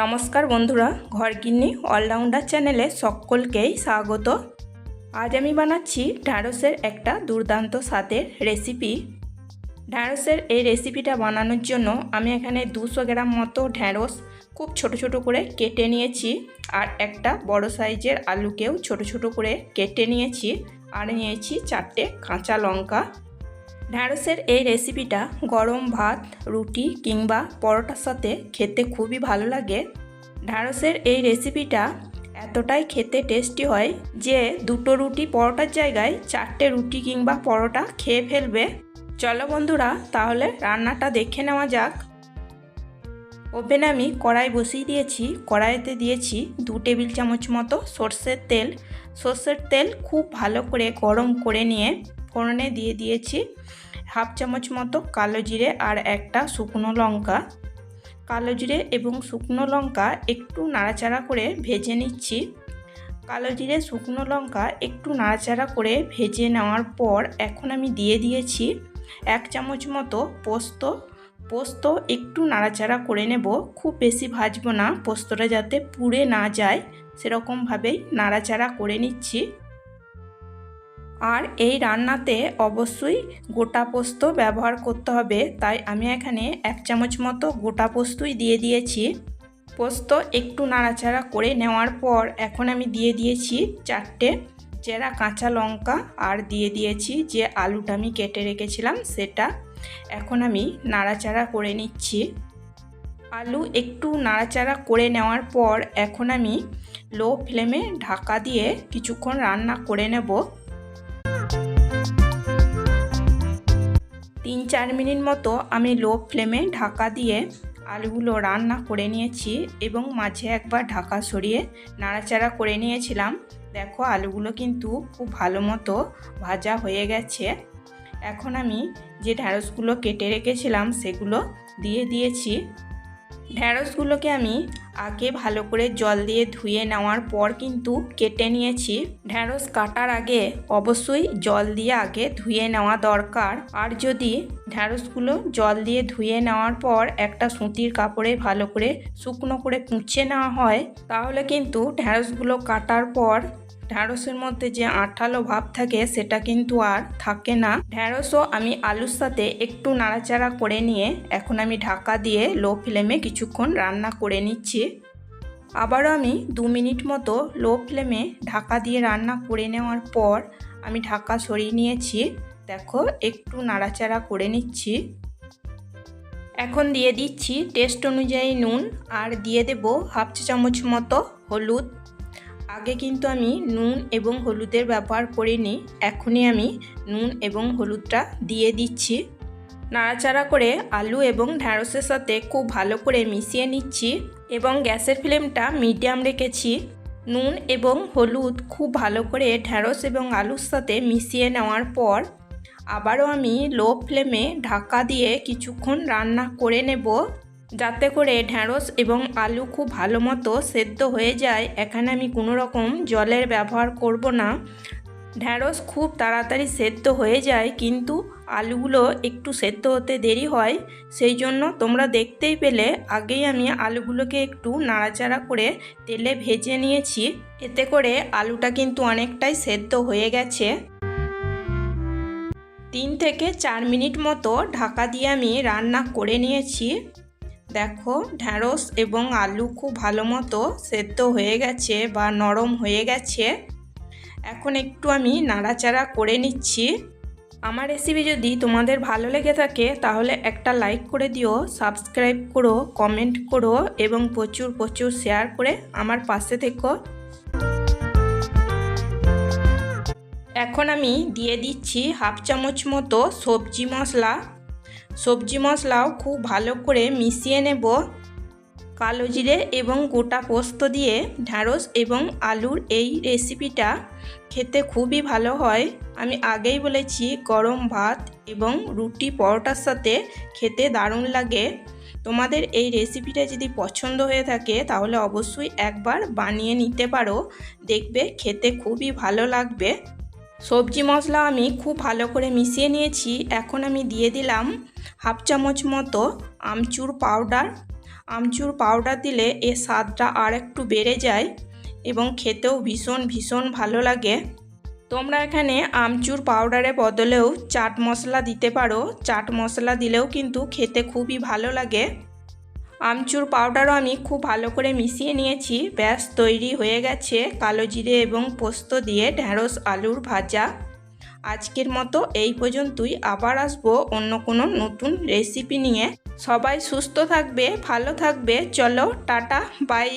নমস্কার বন্ধুরা, ঘরগিন্নি অলরাউন্ডার চ্যানেলে সকলকেই স্বাগত। আজ আমি বানাচ্ছি ঢ্যাঁড়সের একটা দুর্দান্ত স্বাদের রেসিপি। ঢ্যাঁড়সের এই রেসিপিটা বানানোর জন্য আমি এখানে 200 গ্রাম মতো ঢ্যাঁড়স খুব ছোট ছোট করে কেটে নিয়েছি, আর একটা বড় সাইজের আলুকেও ছোট ছোট করে কেটে নিয়েছি, আর নিয়েছি 4টে কাঁচা লঙ্কা। ঢ্যাঁড়সের এই রেসিপিটা গরম ভাত, রুটি কিংবা পরোটার সাথে খেতে খুবই ভালো লাগে। ঢ্যাঁড়সের এই রেসিপিটা এতটাই খেতে টেস্টি হয় যে 2টো রুটি পরোটার জায়গায় 4টে রুটি কিংবা পরোটা খেয়ে ফেলবে। চলো বন্ধুরা, তাহলে রান্নাটা দেখে নেওয়া যাক। ওভেনে আমি কড়াই বসিয়ে দিয়েছি। কড়াইতে দিয়েছি 2 টেবিল চামচ মতো সর্ষের তেল। সর্ষের তেল খুব ভালো করে গরম করে নিয়ে ফোড়নে দিয়ে দিয়েছি হাফ চামচ মতো কালো জিরে আর একটা শুকনো লঙ্কা। কালো জিরে এবং শুকনো লঙ্কা একটু নাড়াচাড়া করে ভেজে নিচ্ছি। কালো জিরে শুকনো লঙ্কা একটু নাড়াচাড়া করে ভেজে নেওয়ার পর এখন আমি দিয়ে দিয়েছি 1 চামচ মতো পোস্ত। পোস্ত একটু নাড়াচাড়া করে নেব, খুব বেশি ভাজবো না, পোস্তটা যাতে পুড়ে না যায় সেরকমভাবেই নাড়াচাড়া করে নিচ্ছি। আর এই রান্নাতে অবশ্যই গোটা পোস্ত ব্যবহার করতে হবে, তাই আমি এখানে 1 চামচ মতো গোটা পোস্তই দিয়ে দিয়েছি। পোস্ত একটু নাড়াচাড়া করে নেওয়ার পর এখন আমি দিয়ে দিয়েছি 4টে চেরা কাঁচা লঙ্কা, আর দিয়ে দিয়েছি যে আলুটা আমি কেটে রেখেছিলাম সেটা। এখন আমি নাড়াচাড়া করে নিচ্ছি। আলু একটু নাড়াচাড়া করে নেওয়ার পর এখন আমি লো ফ্লেমে ঢাকা দিয়ে কিছুক্ষণ রান্না করে নেব। 3-4 মিনিট মতো আমি লো ফ্লেমে ঢাকা দিয়ে আলুগুলো রান্না করে নিয়েছি এবং মাঝে একবার ঢাকা সরিয়ে নাড়াচাড়া করে নিয়েছিলাম। দেখো আলুগুলো কিন্তু খুব ভালো মতো ভাজা হয়ে গেছে। এখন আমি যে ঢ্যাঁড়সগুলো কেটে রেখেছিলাম সেগুলো দিয়ে দিয়েছি। ঢ্যাঁড়সগুলোকে আমি আগে ভালো করে জল দিয়ে ধুয়ে নেওয়ার পর কিন্তু কেটে নিয়েছি। ঢ্যাঁড়স কাটার আগে অবশ্যই জল দিয়ে আগে ধুয়ে নেওয়া দরকার। আর যদি ঢ্যাঁড়সগুলো জল দিয়ে ধুয়ে নেওয়ার পর একটা সুতির কাপড়ে ভালো করে শুকনো করে পুঁছে নেওয়া হয়, তাহলে কিন্তু ঢ্যাঁড়সগুলো কাটার পর ঢ্যাঁড়সের মধ্যে যে আঠালো ভাব থাকে সেটা কিন্তু আর থাকে না। ঢ্যাঁড়সও আমি আলুর সাথে একটু নাড়াচাড়া করে নিয়ে এখন আমি ঢাকা দিয়ে লো ফ্লেমে কিছুক্ষণ রান্না করে নিচ্ছি। আবারও আমি 2 মিনিট মতো লো ফ্লেমে ঢাকা দিয়ে রান্না করে নেওয়ার পর আমি ঢাকা সরিয়ে নিয়েছি। দেখো একটু নাড়াচাড়া করে নিচ্ছি। এখন দিয়ে দিচ্ছি টেস্ট অনুযায়ী নুন, আর দিয়ে দেব হাফ চা চামচ মতো হলুদ। আগে কিন্তু আমি নুন এবং হলুদের ব্যবহার করিনি, এখনই আমি নুন এবং হলুদটা দিয়ে দিচ্ছি। নাড়াচাড়া করে আলু এবং ঢ্যাঁড়সের সাথে খুব ভালো করে মিশিয়ে নিচ্ছি এবং গ্যাসের ফ্লেমটা মিডিয়াম রেখেছি। নুন এবং হলুদ খুব ভালো করে ঢ্যাঁড়স এবং আলুর সাথে মিশিয়ে নেওয়ার পর আবারও আমি লো ফ্লেমে ঢাকা দিয়ে কিছুক্ষণ রান্না করে নেব, যাতে করে ঢ্যাঁড়স এবং আলু খুব ভালো মতো সেদ্ধ হয়ে যায়। এখানে আমি কোনো রকম জলের ব্যবহার করব না। ঢ্যাঁড়স খুব তাড়াতাড়ি সেদ্ধ হয়ে যায়, কিন্তু আলুগুলো একটু সেদ্ধ হতে দেরি হয়। সেই জন্য তোমরা দেখতেই পেলে আগেই আমি আলুগুলোকে একটু নাড়াচাড়া করে তেলে ভেজে নিয়েছি, এতে করে আলুটা কিন্তু অনেকটাই সেদ্ধ হয়ে গেছে। 3 থেকে 4 মিনিট মতো ঢাকা দিয়ে আমি রান্না করে নিয়েছি। দেখো ঢ্যাঁড়স এবং আলু খুব ভালো মতো সেদ্ধ হয়ে গেছে বা নরম হয়ে গেছে। এখন একটু আমি নাড়াচাড়া করে নিচ্ছি। আমার রেসিপি যদি তোমাদের ভালো লেগে থাকে তাহলে একটা লাইক করে দিও, সাবস্ক্রাইব করো, কমেন্ট করো এবং প্রচুর প্রচুর শেয়ার করে আমার পাশে থেকো। এখন আমি দিয়ে দিচ্ছি হাফ চামচ মতো সবজি মশলা। সবজি মশলাও খুব ভালো করে মিশিয়ে নেব। কালো জিরে এবং গোটা পোস্ত দিয়ে ঢ্যাঁড়স এবং আলুর এই রেসিপিটা খেতে খুবই ভালো হয়। আমি আগেই বলেছি গরম ভাত এবং রুটি পরোটার সাথে খেতে দারুণ লাগে। তোমাদের এই রেসিপিটা যদি পছন্দ হয়ে থাকে তাহলে অবশ্যই একবার বানিয়ে নিতে পারো, দেখবে খেতে খুবই ভালো লাগবে। সবজি মশলা আমি খুব ভালো করে মিশিয়ে নিয়েছি। এখন আমি দিয়ে দিলাম হাফ চামচ মতো আমচুর পাউডার। আমচুর পাউডার দিলে এর স্বাদটা আর একটু বেড়ে যায় এবং খেতেও ভীষণ ভীষণ ভালো লাগে। তোমরা এখানে আমচুর পাউডারের বদলেও চাট মশলা দিতে পারো। চাট মশলা দিলেও কিন্তু খেতে খুবই ভালো লাগে। আমচুর পাউডারও আমি খুব ভালো করে মিশিয়ে নিয়েছি। ব্যাস তৈরি হয়ে গেছে কালো জিরে এবং পোস্ত দিয়ে ঢ্যাঁড়স আলুর ভাজা। আজকের মতো এই পর্যন্তই। আবার আসবো অন্য কোনো নতুন রেসিপি নিয়ে। সবাই সুস্থ থাকবে, ভালো থাকবে। চলো টাটা, বাই।